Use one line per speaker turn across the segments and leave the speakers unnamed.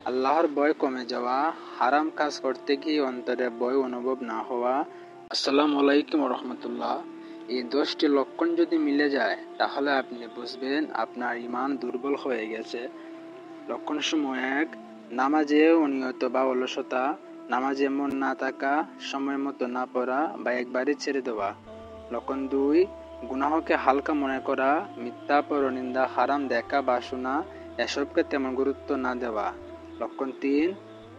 আল্লাহর ভয় কমে যাওয়া, হারাম কাজ করতে গিয়ে অন্তরে ভয় অনুভব না হওয়া। আসসালামু আলাইকুম রহমতুল্লাহ। এই 10টি লক্ষণ যদি মিলে যায় তাহলে আপনি বুঝবেন আপনার ঈমান দুর্বল হয়ে গেছে। লক্ষণ সমূহ: 1. নামাজে অনিয়ত বা অলসতা, নামাজে মন না থাকা, সময় মতো না পড়া বা একবারে ছেড়ে দেওয়া। লক্ষণ 2. গুনাহকে হালকা মনে করা, মিথ্যা, পরনিন্দা, হারাম দেখা বা শোনা এসবকে তেমন গুরুত্ব না দেওয়া। লক্ষণ 3.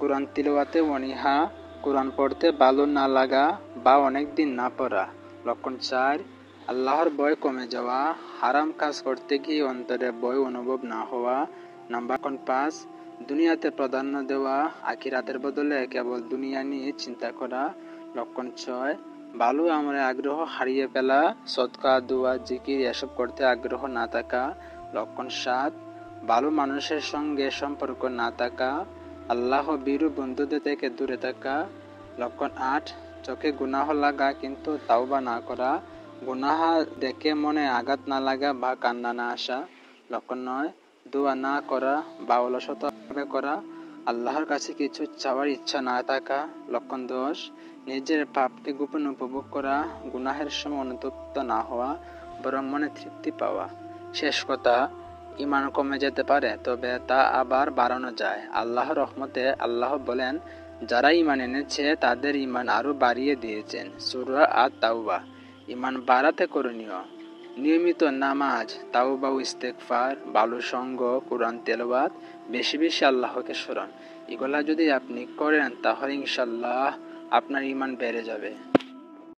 কোরআন তিলাওয়াতে অনীহা, কোরআন পড়তে ভালো না লাগা বা অনেক দিন না পড়া। লক্ষণ 4. আল্লাহর ভয় কমে যাওয়া, হারাম কাজ করতে গিয়ে অন্তরে ভয় অনুভব না হওয়া। লক্ষণ 5. দুনিয়াতে প্রাধান্য দেওয়া, আখিরাতের বদলে কেবল দুনিয়া নিয়ে চিন্তা করা। লক্ষণ 6. ভালো আমলে আগ্রহ হারিয়ে ফেলা, সদকা, দোয়া, জিকির এসব করতে আগ্রহ না থাকা। লক্ষণ 7. ভালো মানুষের সঙ্গে সম্পর্ক না থাকা, আল্লাহ ভীরু বন্ধুদের থেকে দূরে থাকা। লক্ষণ 8. চোখে গুনাহ লাগা কিন্তু তাওবা না করা, গুনাহ দেখে মনে আঘাত না লাগা বা কান্না না আসা। লক্ষণ 9. দোয়া না করা বা অলসতা করা, আল্লাহর কাছে কিছু চাওয়ার ইচ্ছা না থাকা। লক্ষণ 10. নিজের পাপকে গোপনে উপভোগ করা, গুনাহের সময় অনুতপ্ত না হওয়া, বরং মনে তৃপ্তি পাওয়া। শেষ কথা, ঈমান কমে যেতে পারে, তবে তা আবার বাড়ানো যায় আল্লাহর রহমতে। আল্লাহ বলেন, যারা ঈমান এনেছে তাদের ঈমান আরো বাড়িয়ে দিয়েছেন। সূরা আত-তাওবা। ঈমান বাড়াতে করণীয়: নিয়মিত নামাজ, তাওবা ও ইস্তেগফার, ভালো সঙ্গ, কোরআন তেলাওয়াত, বেশি বেশি আল্লাহকে স্মরণ। এগুলা যদি আপনি করেন তাহলে ইনশাআল্লাহ আপনার ঈমান বেড়ে যাবে।